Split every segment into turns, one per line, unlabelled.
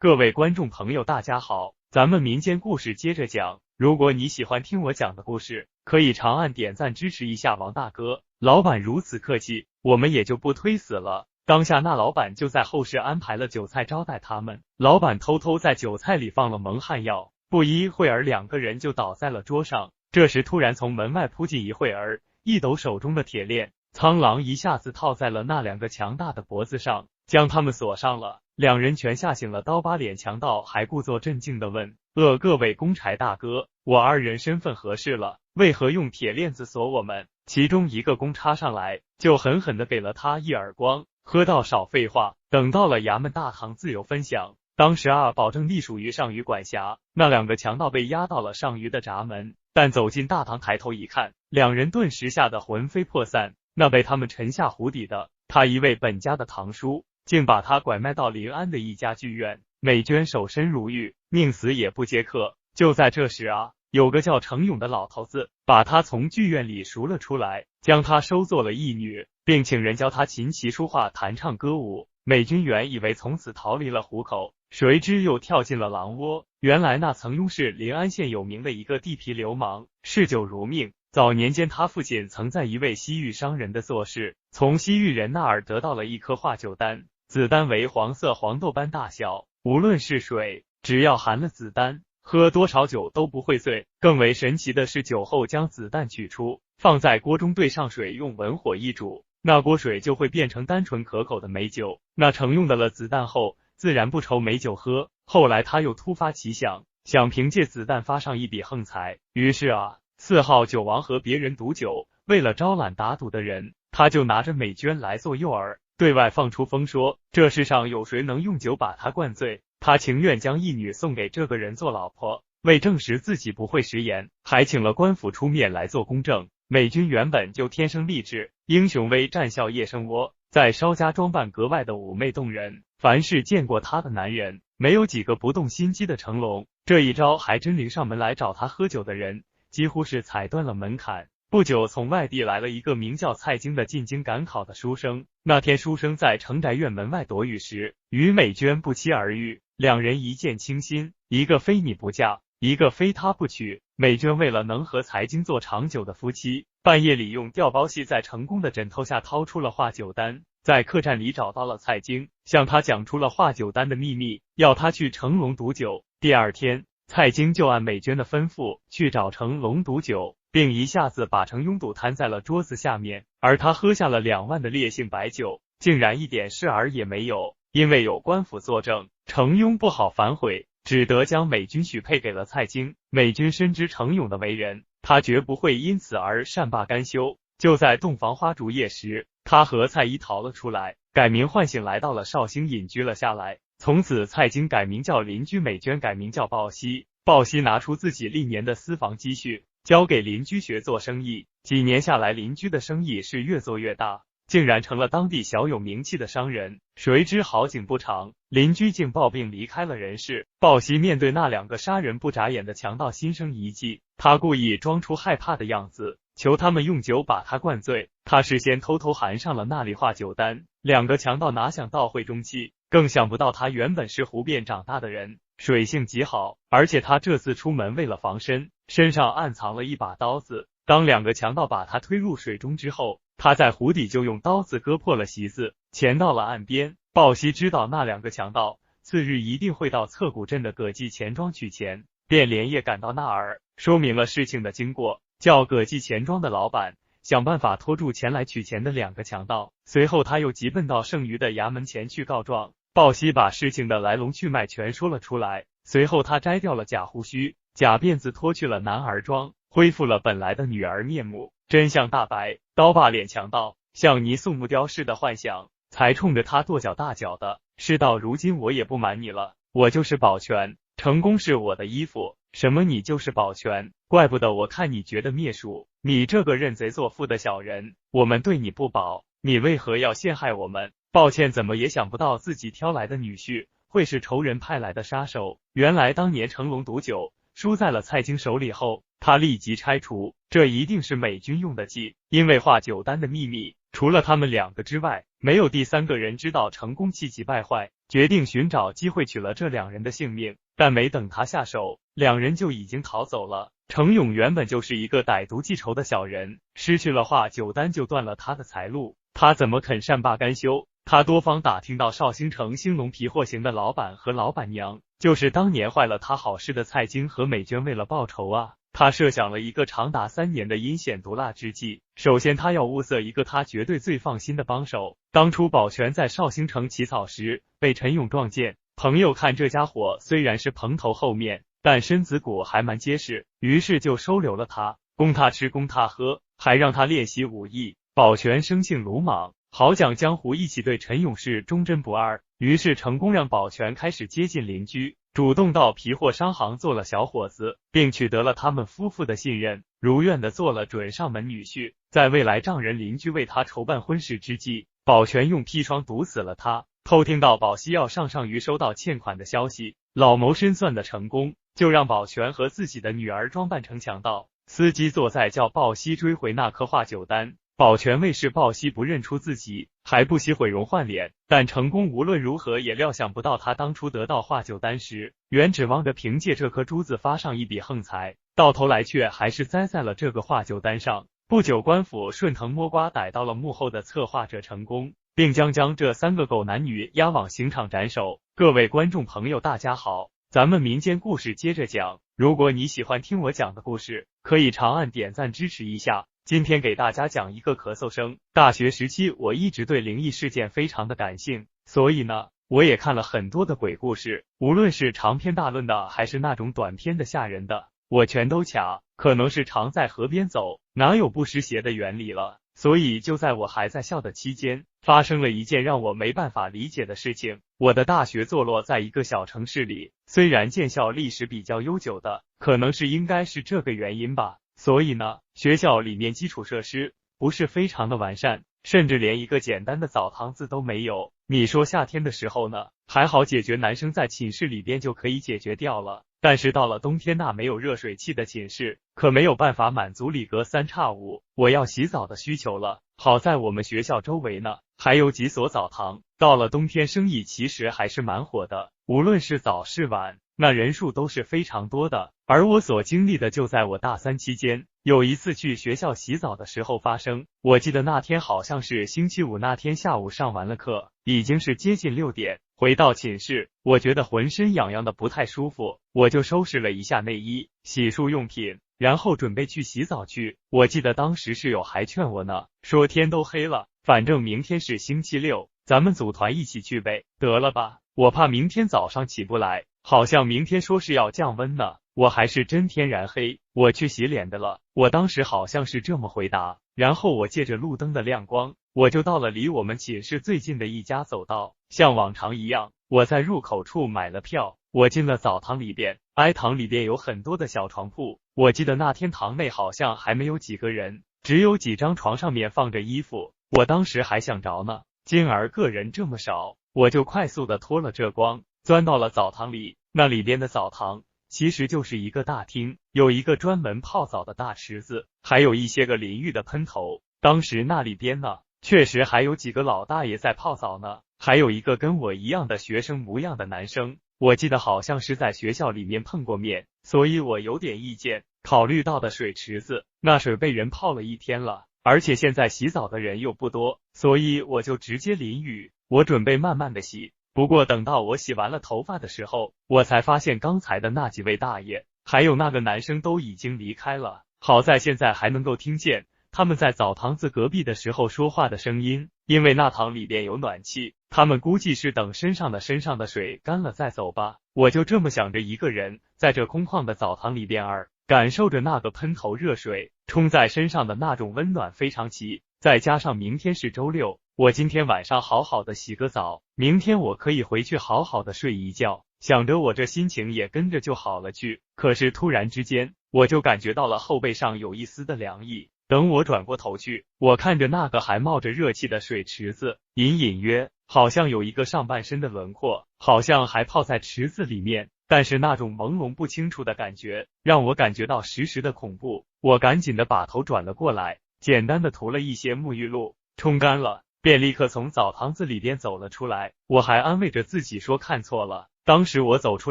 各位观众朋友大家好，咱们民间故事接着讲。如果你喜欢听我讲的故事，可以长按点赞支持一下王大哥。老板如此客气，我们也就不推死了。当下那老板就在后室安排了酒菜招待他们。老板偷偷在酒菜里放了蒙汗药，不一会儿两个人就倒在了桌上。这时突然从门外扑进一会儿，一抖手中的铁链，苍狼一下子套在了那两个强大的脖子上，将他们锁上了。两人全吓醒了刀疤脸强盗，还故作镇静地问：各位公差大哥，我二人身份合适了，为何用铁链子锁我们？其中一个公插上来，就狠狠地给了他一耳光。喝到少废话，等到了衙门大堂自由分享。当时保证隶属于上虞管辖，那两个强盗被押到了上虞的闸门，但走进大堂抬头一看，两人顿时吓得魂飞魄散。那被他们沉下湖底的他一位本家的堂叔，竟把他拐卖到临安的一家剧院。美娟守身如玉，宁死也不接客。就在这时有个叫程勇的老头子把他从剧院里赎了出来，将他收做了义女，并请人教他琴棋书画、弹唱歌舞。美君原以为从此逃离了虎口，谁知又跳进了狼窝。原来那曾庸是临安县有名的一个地痞流氓，嗜酒如命。早年间他父亲曾在一位西域商人的做事，从西域人那儿得到了一颗化酒丹，子丹为黄色黄豆般大小，无论是水，只要含了子丹，喝多少酒都不会醉。更为神奇的是，酒后将子弹取出，放在锅中兑上水，用文火一煮，那锅水就会变成单纯可口的美酒。那程用的了子弹后，自然不愁没酒喝。后来他又突发奇想，想凭借子弹发上一笔横财，于是4号酒王和别人赌酒，为了招揽打赌的人，他就拿着美娟来做诱饵，对外放出风说，这世上有谁能用酒把他灌醉，他情愿将义女送给这个人做老婆。为证实自己不会食言，还请了官府出面来做公证。美君原本就天生丽质，英雄微战笑夜生窝，在稍加装扮格外的妩媚动人。凡是见过她的男人，没有几个不动心机的。成龙这一招还真灵，上门来找他喝酒的人几乎是踩断了门槛。不久，从外地来了一个名叫蔡京的进京赶考的书生。那天书生在城宅院门外躲雨时，与美娟不期而遇，两人一见倾心，一个非你不嫁，一个非他不娶。美娟为了能和蔡京做长久的夫妻，半夜里用吊包系在成功的枕头下掏出了化酒丹，在客栈里找到了蔡京，向他讲出了化酒丹的秘密，要他去成龙赌酒。第二天，蔡京就按美娟的吩咐去找成龙赌酒，并一下子把程庸赌摊在了桌子下面，而他喝下了2万的烈性白酒，竟然一点事儿也没有。因为有官府作证，程庸不好反悔，只得将美君许配给了蔡京。美君深知程勇的为人，他绝不会因此而善罢甘休。就在洞房花烛夜时，他和蔡姨逃了出来，改名唤醒，来到了绍兴隐居了下来。从此蔡京改名叫邻居，美娟改名叫鲍熙。鲍熙拿出自己历年的私房积蓄，交给邻居学做生意。几年下来，邻居的生意是越做越大，竟然成了当地小有名气的商人。谁知好景不长，邻居竟暴病离开了人世。鲍熙面对那2个杀人不眨眼的强盗心生一计，他故意装出害怕的样子，求他们用酒把他灌醉。他事先偷偷含上了那粒化酒丹，2个强盗哪想到会中计，更想不到他原本是湖边长大的人，水性极好，而且他这次出门为了防身，身上暗藏了一把刀子。当2个强盗把他推入水中之后，他在湖底就用刀子割破了席子，潜到了岸边。鲍熙知道那2个强盗次日一定会到侧谷镇的葛记钱庄取钱，便连夜赶到那儿，说明了事情的经过，叫葛记钱庄的老板想办法拖住前来取钱的2个强盗。随后他又急奔到剩余的衙门前去告状。鲍熙把事情的来龙去脉全说了出来，随后他摘掉了假胡须、假辫子，脱去了男儿装，恢复了本来的女儿面目，真相大白。刀疤脸强盗像泥塑木雕似的幻想，才冲着他跺脚大脚的。事到如今，我也不瞒你了，我就是保全，成功是我的衣服，什么你就是保全，怪不得我看你觉得灭鼠，你这个认贼作父的小人，我们对你不薄，你为何要陷害我们？抱歉，怎么也想不到自己挑来的女婿会是仇人派来的杀手。原来当年成龙赌酒输在了蔡京手里后，他立即拆除，这一定是美军用的计。因为化酒丹的秘密，除了他们2个之外，没有第3个人知道。成功气急败坏，决定寻找机会取了这两人的性命。但没等他下手，两人就已经逃走了。程勇原本就是一个歹毒记仇的小人，失去了华九丹就断了他的财路，他怎么肯善罢甘休？他多方打听到绍兴城兴隆皮货行的老板和老板娘，就是当年坏了他好事的蔡京和美娟。为了报仇啊，他设想了一个长达3年的阴险毒辣之计。首先，他要物色一个他绝对最放心的帮手。当初宝全在绍兴城起草时，被陈勇撞见，朋友看这家伙虽然是蓬头厚面，但身子骨还蛮结实，于是就收留了他，供他吃供他喝，还让他练习武艺。宝全生性鲁莽，好讲江湖义气，对陈勇是忠贞不二，于是成功让宝全开始接近邻居，主动到皮货商行做了小伙子，并取得了他们夫妇的信任，如愿的做了准上门女婿。在未来丈人邻居为他筹办婚事之际，宝全用砒霜毒死了他。偷听到宝熙要上上虞收到欠款的消息，老谋深算的成功，就让宝全和自己的女儿装扮成强盗，司机坐在叫鲍熙追回那颗华九丹。宝全为是鲍熙不认出自己，还不惜毁容换脸，但成功无论如何也料想不到他当初得到华九丹时，原指望着凭借这颗珠子发上一笔横财，到头来却还是栽在了这个华九丹上。不久，官府顺藤摸瓜逮到了幕后的策划者成功，并将这3个狗男女押往刑场斩首。各位观众朋友大家好，咱们民间故事接着讲。如果你喜欢听我讲的故事，可以长按点赞支持一下。今天给大家讲一个咳嗽声。大学时期我一直对灵异事件非常的感兴趣，所以呢，我也看了很多的鬼故事，无论是长篇大论的还是那种短篇的吓人的，我全都卡。可能是常在河边走，哪有不湿鞋的原理了。所以就在我还在校的期间，发生了一件让我没办法理解的事情。我的大学坐落在一个小城市里，虽然建校历史比较悠久的，可能是应该是这个原因吧。所以呢，学校里面基础设施不是非常的完善，甚至连一个简单的澡堂子都没有。你说夏天的时候呢，还好解决，男生在寝室里边就可以解决掉了。但是到了冬天，那没有热水器的寝室可没有办法满足里隔3差5我要洗澡的需求了。好在我们学校周围呢还有几所澡堂，到了冬天生意其实还是蛮火的，无论是早是晚，那人数都是非常多的。而我所经历的就在我大3期间，有一次去学校洗澡的时候发生。我记得那天好像是星期五，那天下午上完了课，已经是接近6点，回到寝室，我觉得浑身痒痒的不太舒服，我就收拾了一下内衣、洗漱用品，然后准备去洗澡去。我记得当时室友还劝我呢，说天都黑了，反正明天是星期六，咱们组团一起去呗。得了吧，我怕明天早上起不来，好像明天说是要降温呢。我还是真天然黑，我去洗脸的了。我当时好像是这么回答，然后我借着路灯的亮光，我就到了离我们寝室最近的一家走道。像往常一样，我在入口处买了票，我进了澡堂里边。堂里边有很多的小床铺，我记得那天堂内好像还没有几个人，只有几张床上面放着衣服。我当时还想着呢，今儿个人这么少，我就快速的脱了这光，钻到了澡堂里。那里边的澡堂其实就是一个大厅，有一个专门泡澡的大池子，还有一些个淋浴的喷头。当时那里边呢，确实还有几个老大爷在泡澡呢，还有一个跟我一样的学生模样的男生，我记得好像是在学校里面碰过面，所以我有点意见。考虑到的水池子，那水被人泡了1天了，而且现在洗澡的人又不多，所以我就直接淋浴。我准备慢慢的洗，不过等到我洗完了头发的时候，我才发现刚才的那几位大爷还有那个男生都已经离开了。好在现在还能够听见他们在澡堂子隔壁的时候说话的声音，因为那堂里边有暖气，他们估计是等身上的水干了再走吧。我就这么想着，一个人在这空旷的澡堂里边感受着那个喷头热水冲在身上的那种温暖，非常奇。再加上明天是周六，我今天晚上好好的洗个澡，明天我可以回去好好的睡一觉。想着我这心情也跟着就好了去。可是突然之间，我就感觉到了后背上有一丝的凉意。等我转过头去，我看着那个还冒着热气的水池子，隐隐约好像有一个上半身的轮廓，好像还泡在池子里面。但是那种朦胧不清楚的感觉让我感觉到时时的恐怖。我赶紧的把头转了过来，简单的涂了一些沐浴露，冲干了，便立刻从澡堂子里边走了出来。我还安慰着自己说看错了。当时我走出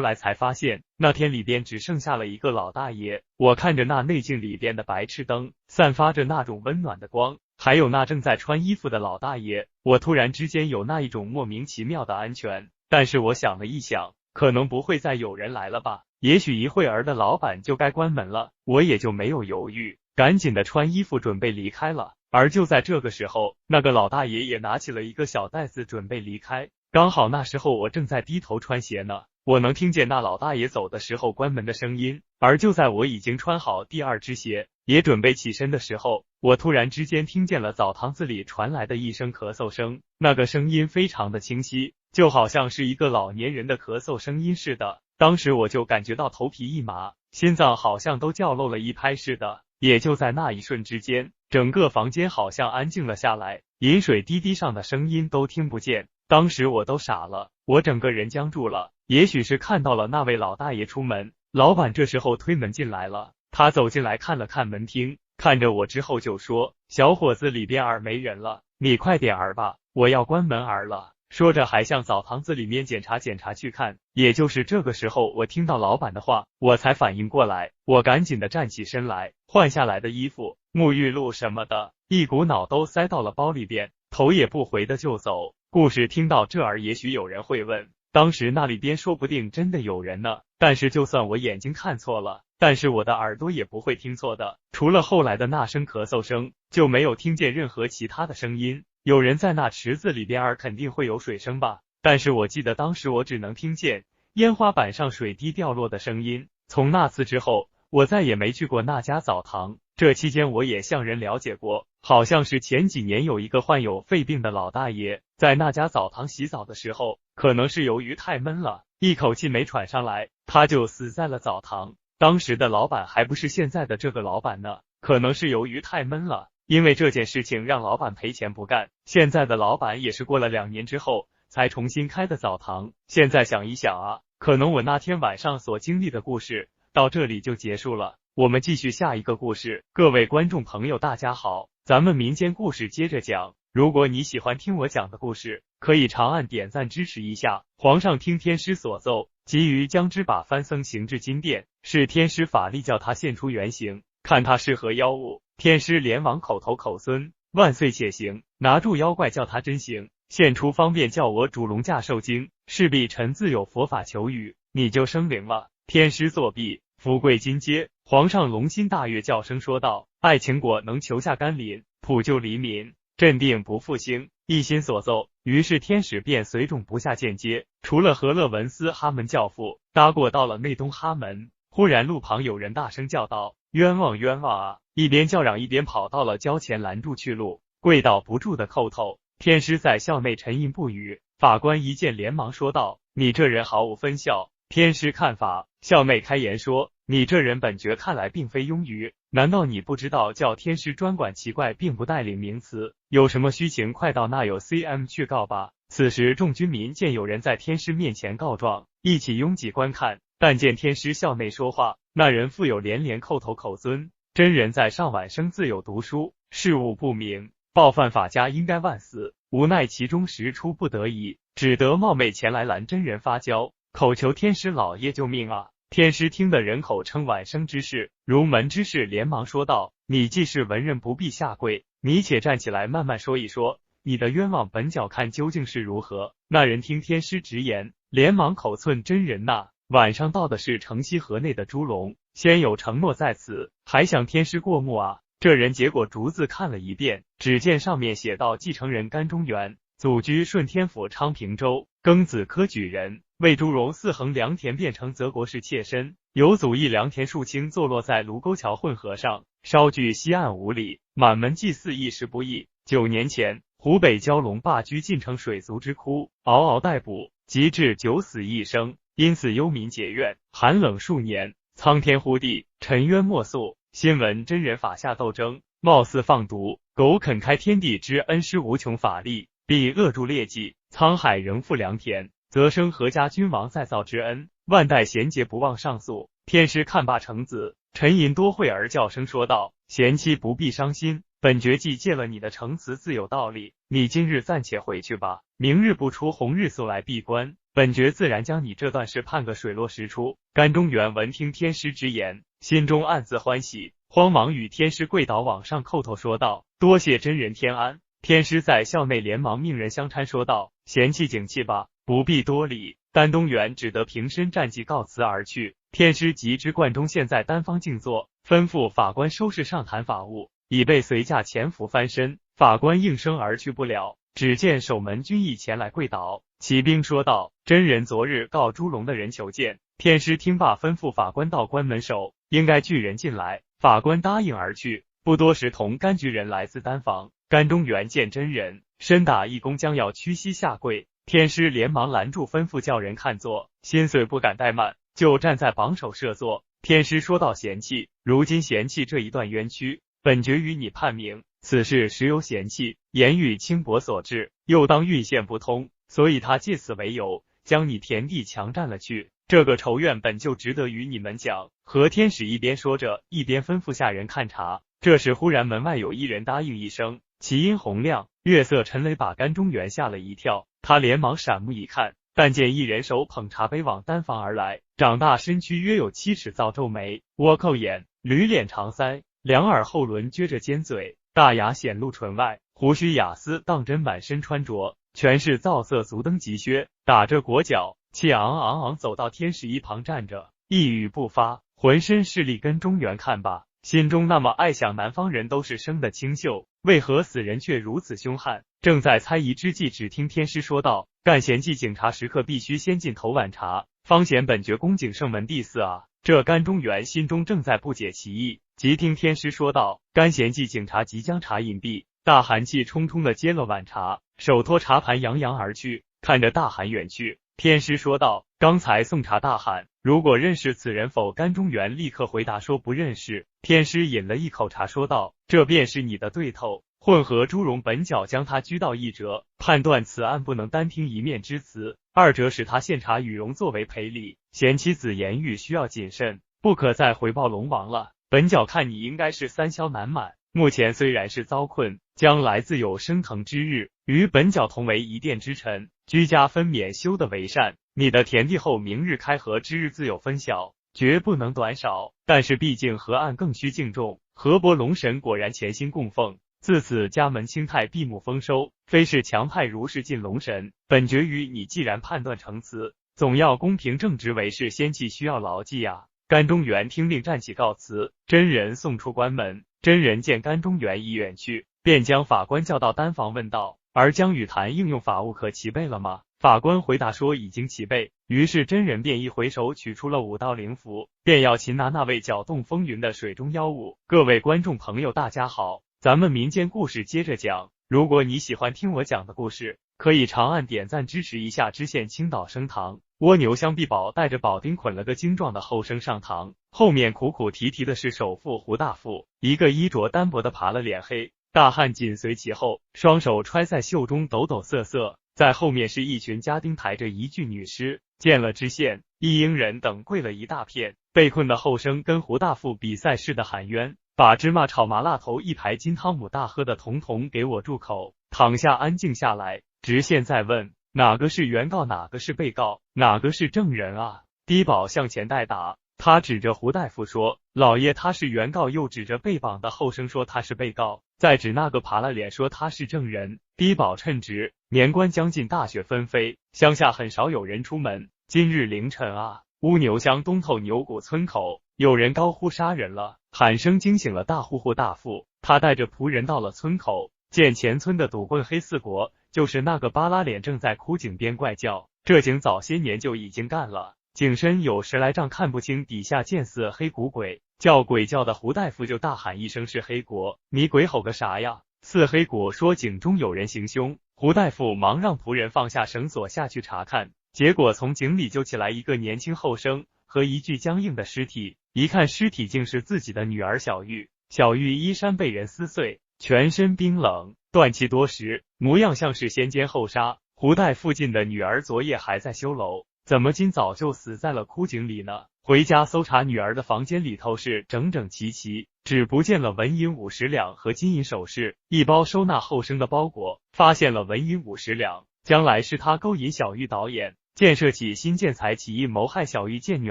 来才发现，那天里边只剩下了一个老大爷。我看着那内镜里边的白炽灯，散发着那种温暖的光，还有那正在穿衣服的老大爷，我突然之间有那一种莫名其妙的安全。但是我想了一想，可能不会再有人来了吧，也许一会儿的老板就该关门了，我也就没有犹豫，赶紧的穿衣服准备离开了。而就在这个时候，那个老大爷也拿起了一个小袋子准备离开，刚好那时候我正在低头穿鞋呢，我能听见那老大爷走的时候关门的声音。而就在我已经穿好第二只鞋，也准备起身的时候，我突然之间听见了澡堂子里传来的一声咳嗽声，那个声音非常的清晰，就好像是一个老年人的咳嗽声音似的。当时我就感觉到头皮一麻，心脏好像都叫漏了一拍似的。也就在那一瞬之间，整个房间好像安静了下来，饮水滴滴上的声音都听不见。当时我都傻了，我整个人僵住了。也许是看到了那位老大爷出门，老板这时候推门进来了，他走进来看了看门厅，看着我之后就说：“小伙子，里边没人了，你快点吧，我要关门了。”说着还向澡堂子里面检查去看。也就是这个时候，我听到老板的话，我才反应过来，我赶紧的站起身来，换下来的衣服、沐浴露什么的，一股脑都塞到了包里边，头也不回的就走。故事听到这儿，也许有人会问，当时那里边说不定真的有人呢，但是就算我眼睛看错了，但是我的耳朵也不会听错的，除了后来的那声咳嗽声，就没有听见任何其他的声音。有人在那池子里边肯定会有水声吧，但是我记得当时我只能听见烟花板上水滴掉落的声音。从那次之后，我再也没去过那家澡堂。这期间我也向人了解过，好像是前几年有一个患有肺病的老大爷在那家澡堂洗澡的时候，可能是由于太闷了，一口气没喘上来，他就死在了澡堂。当时的老板还不是现在的这个老板呢，可能是由于太闷了，因为这件事情让老板赔钱不干。现在的老板也是过了2年之后才重新开的澡堂。现在想一想啊，可能我那天晚上所经历的故事到这里就结束了。我们继续下一个故事。各位观众朋友大家好，咱们民间故事接着讲。如果你喜欢听我讲的故事，可以长按点赞支持一下。皇上听天师所奏，急于将之把番僧行至金殿，是天师法力叫他现出原形，看他是何妖物。天师连忙口头口孙，万岁且行，拿住妖怪叫他真行，现出方便叫我主龙驾受惊，势必臣自有佛法求雨，你就生灵了。天师作毕，福贵金阶。皇上龙心大悦，叫声说道：爱情果能求下甘霖，普救黎民，镇定不复兴，一心所奏。于是天使便随众不下见接，除了和乐文斯哈门教父，搭过到了内东哈门。忽然路旁有人大声叫道：冤枉冤枉啊！一边叫嚷一边跑到了郊前拦住去路，跪倒不住的叩头。天师在校内沉吟不语，法官一见连忙说道：你这人毫无分校。天师看法，校内开言说：你这人本觉看来并非庸愚，难道你不知道叫天师专管奇怪并不带领名词，有什么虚情快到那有 CM 去告吧。此时众军民见有人在天师面前告状，一起拥挤观看，但见天师校内说话，那人复有连连叩头口尊。真人在上晚生自有读书，事物不明，暴犯法家应该万死，无奈其中实出不得已，只得冒昧前来拦真人发交，口求天师老爷救命啊！天师听得人口称晚生之事，如门之士连忙说道：你既是文人，不必下跪，你且站起来慢慢说一说，你的冤枉本角看究竟是如何。那人听天师直言，连忙口寸：真人呐，晚上到的是城西河内的猪笼，先有承诺在此，还想天师过目啊。这人结果竹子看了一遍，只见上面写道：继承人甘中元，祖居顺天府昌平州，庚子科举人，为朱荣4横良田变成泽国氏妾身，有祖义良田树青坐落在卢沟桥混河上，稍距西岸5里，满门祭祀一时不易。9年前，湖北蛟龙罢居晋城水族之窟，嗷嗷待哺，及至9死1生，因此忧民结怨，寒冷数年，苍天呼地，沉冤莫诉。新闻真人法下斗争，貌似放毒，苟肯开天地之恩师无穷法力，必扼住劣迹，沧海仍复良田，则生何家君王再造之恩，万代贤节不忘上诉。天师看罢成子，沉吟多会儿，叫声说道：贤妻不必伤心，本爵既借了你的城词自有道理，你今日暂且回去吧，明日不出红日速来闭关，本爵自然将你这段事判个水落石出。甘中原闻听天师之言，心中暗自欢喜，慌忙与天师跪倒往上叩头说道：多谢真人天安。天师在校内连忙命人相搀说道：贤弃景气吧，不必多礼。甘东原只得平身站骑告辞而去。天师即知冠中现在单方静坐，吩咐法官收拾上坛法物，已被随驾潜伏翻身。法官应声而去不了，只见守门军役前来跪倒。骑兵说道：真人昨日告朱龙的人求见。天师听罢，吩咐法官到关门守，应该拒人进来。法官答应而去。不多时，同甘局人来自丹房。甘中原见真人，身打一躬，将要屈膝下跪。天师连忙拦住，吩咐叫人看座。心碎不敢怠慢，就站在榜首设座。天师说道：贤弃，如今贤弃这一段冤屈，本爵与你判明，此事实由贤弃言语轻薄所致，又当运线不通，所以他借此为由，将你田地强占了去。这个仇怨本就值得与你们讲。何天使一边说着，一边吩咐下人看茶。这时忽然门外有一人答应一声，其音洪亮，月色沉雷，把甘中原吓了一跳。他连忙闪目一看，但见一人手捧茶杯往丹房而来，长大身躯约有7尺，造皱眉，倭寇眼，驴脸长腮，两耳后轮撅着尖嘴，大牙显露唇外，胡须雅丝当针，满身穿着全是皂色足蹬急靴，打着裹脚，气昂走到天使一旁站着，一语不发，浑身是力。跟中原看罢，心中那么爱想，南方人都是生的清秀，为何死人却如此凶悍？正在猜疑之际，只听天师说道：干贤记警察时刻必须先进头碗茶，方显本爵恭敬圣门第四啊。这甘中原心中正在不解其意，即听天师说道：甘贤记警察即将茶饮毕，大寒气冲冲的接了碗茶，手托茶盘扬扬而去。看着大寒远去，天师说道：刚才送茶大喊如果认识此人否？甘中原立刻回答说不认识。天师饮了一口茶说道：这便是你的对头，混合朱荣，本角将他拘到一折，判断此案不能单听一面之词，二者使他献茶与荣作为赔礼。贤妻子言语需要谨慎，不可再回报龙王了。本角看你应该是三消难满，目前虽然是遭困，将来自有升腾之日，与本角同为一殿之臣，居家分娩，修得为善。你的田地后明日开河之日自有分晓，绝不能短少。但是毕竟河岸更需敬重，河伯龙神果然潜心供奉，自此家门清泰，闭目丰收，非是强派如是进龙神。本爵与你既然判断成此，总要公平正直为是，仙气需要牢记啊。甘中原听令站起告辞，真人送出关门。真人见甘中原已远去，便将法官叫到丹房问道：而江雨坛应用法物可齐备了吗？法官回答说已经齐备。于是真人便一回手取出了5道灵符，便要擒拿那位搅动风云的水中妖物。各位观众朋友大家好，咱们民间故事接着讲。如果你喜欢听我讲的故事，可以长按点赞支持一下。知县青岛升堂，蜗牛香碧宝带着宝丁捆了个精壮的后生上堂，后面苦苦提提的是首富胡大富，一个衣着单薄的爬了脸黑大汉紧随其后，双手揣在袖中抖抖瑟瑟。在后面是一群家丁抬着一具女尸，见了知县、一应人等跪了一大片。被困的后生跟胡大富比赛似的喊冤，把芝麻炒麻辣头一排金汤姆大喝的统统给我住口，躺下安静下来。知县再问哪个是原告，哪个是被告，哪个是证人啊？低保向前代答，他指着胡大夫说：老爷他是原告，又指着被绑的后生说他是被告，再指那个爬了脸说他是证人。低保称职，年关将近，大雪纷飞，乡下很少有人出门。今日凌晨啊，乌牛乡东头牛谷村口有人高呼杀人了，喊声惊醒了大户户大富。他带着仆人到了村口，见前村的赌棍黑四国，就是那个巴拉脸，正在枯井边怪叫。这井早些年就已经干了，井深有10来丈，看不清底下，见似黑骨鬼。叫鬼叫的胡大夫就大喊一声是黑国，你鬼吼个啥呀？似黑国说井中有人行凶。胡大夫忙让仆人放下绳索下去查看，结果从井里救起来一个年轻后生和一具僵硬的尸体，一看尸体竟是自己的女儿小玉。小玉衣衫被人撕碎，全身冰冷，断气多时，模样像是先奸后杀。胡大夫近的女儿昨夜还在修楼，怎么今早就死在了枯井里呢？回家搜查女儿的房间里头是整整齐齐，只不见了纹银50两和金银首饰，一包收纳后生的包裹，发现了纹银50两，将来是他勾引小玉导演，建设起新建材起意谋害小玉，见女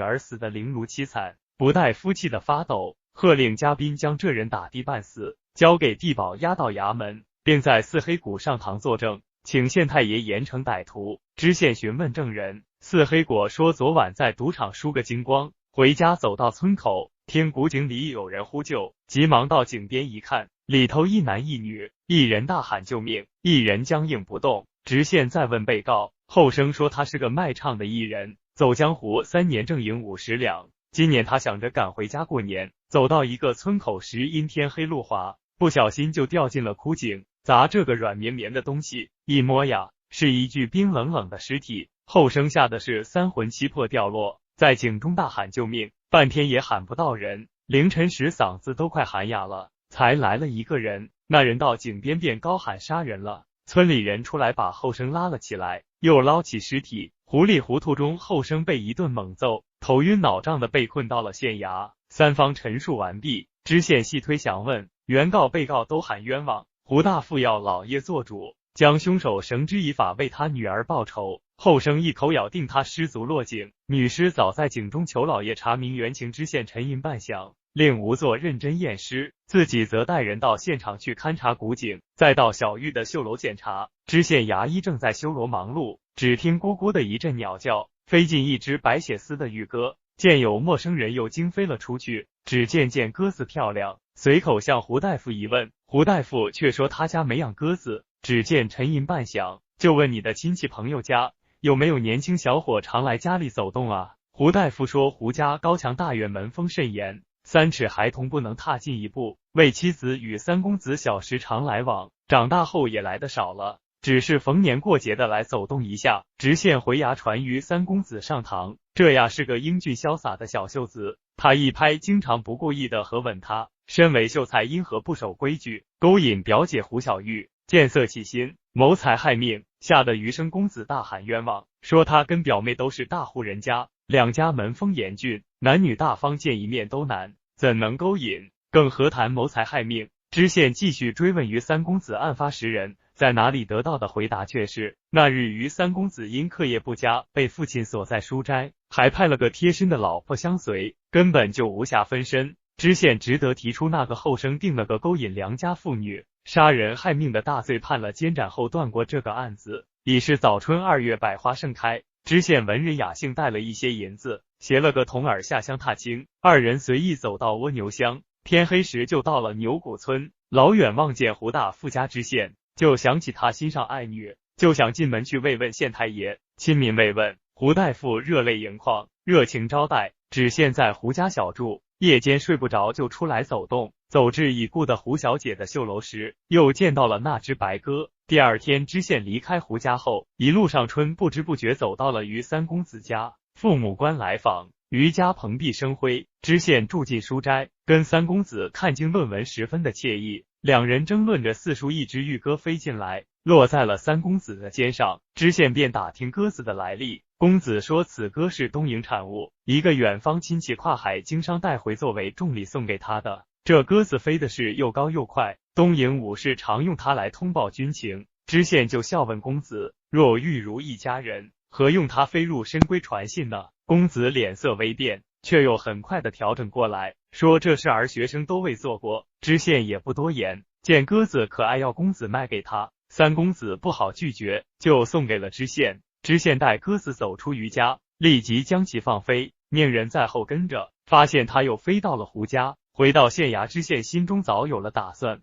儿死得凌如凄惨，不待夫气的发抖，喝令嘉宾将这人打的半死，交给地保押到衙门，并在四黑谷上堂作证，请县太爷严惩歹徒。知县询问证人，四黑果说昨晚在赌场输个精光，回家走到村口，听古井里有人呼救，急忙到井边一看，里头一男一女，一人大喊救命，一人僵硬不动。知县再问被告，后生说他是个卖唱的艺人，走江湖3年挣银50两，今年他想着赶回家过年，走到一个村口时因天黑路滑，不小心就掉进了枯井，砸这个软绵绵的东西，一摸呀，是一具冰冷冷的尸体。后生吓的是3魂7魄掉落，在井中大喊救命，半天也喊不到人，凌晨时嗓子都快喊哑了，才来了一个人，那人到井边便高喊杀人了。村里人出来把后生拉了起来，又捞起尸体，糊里糊涂中后生被一顿猛揍，头晕脑胀的被困到了县衙。三方陈述完毕，知县细推详问，原告被告都喊冤枉，胡大富要老爷做主，将凶手绳之以法，为他女儿报仇。后生一口咬定他失足落井，女尸早在井中求老爷查明原情。知县沉吟半晌，令仵作认真验尸，自己则带人到现场去勘察古井，再到小玉的绣楼检查。知县衙医正在修罗忙碌，只听咕咕的一阵鸟叫，飞进一只白血丝的玉鸽，见有陌生人又惊飞了出去。只见鸽子漂亮，随口向胡大夫一问，胡大夫却说他家没养鸽子。只见沉吟半晌，就问你的亲戚朋友家有没有年轻小伙常来家里走动啊？胡大夫说胡家高墙大院，门风甚严，3尺孩童不能踏进一步，为妻子与3公子小时常来往，长大后也来的少了，只是逢年过节的来走动一下。知县回衙传于3公子上堂，这呀是个英俊潇洒的小秀子，他一拍经常不故意的和吻他。身为秀才，因何不守规矩，勾引表姐胡小玉，见色起心，谋财害命，吓得余生公子大喊冤枉，说他跟表妹都是大户人家，两家门风严峻，男女大方见一面都难，怎能勾引，更何谈谋财害命。知县继续追问于3公子案发时人在哪里，得到的回答却是那日于3公子因课业不佳被父亲锁在书斋，还派了个贴身的老婆相随，根本就无暇分身。知县只得提出那个后生定了个勾引良家妇女杀人害命的大罪，判了监斩后断过这个案子。已是早春2月，百花盛开，知县文人雅兴带了一些银子，携了个童儿下乡踏青，二人随意走到蜗牛乡，天黑时就到了牛谷村。老远望见胡大富家知县，就想起他心上爱女，就想进门去慰问县太爷。亲民慰问，胡大夫热泪盈眶，热情招待。知县在胡家小住，夜间睡不着就出来走动，走至已故的胡小姐的绣楼时，又见到了那只白鸽。第二天知县离开胡家后，一路上春不知不觉走到了于3公子家，父母官来访，余家蓬荜生辉。知县住进书斋，跟3公子看经论文，十分的惬意。两人争论着四书，一只玉鸽飞进来，落在了3公子的肩上。知县便打听鸽子的来历，公子说此鸽是东营产物，一个远方亲戚跨海经商带回作为重礼送给他的。这鸽子飞的是又高又快，东营武士常用它来通报军情。知县就笑问公子，若玉如一家人，何用它飞入深闺传信呢？公子脸色微变，却又很快的调整过来，说这事儿学生都未做过。知县也不多言，见鸽子可爱，要公子卖给他，3公子不好拒绝，就送给了知县。知县带鸽子走出余家，立即将其放飞，命人在后跟着，发现他又飞到了胡家。回到县衙，知县心中早有了打算，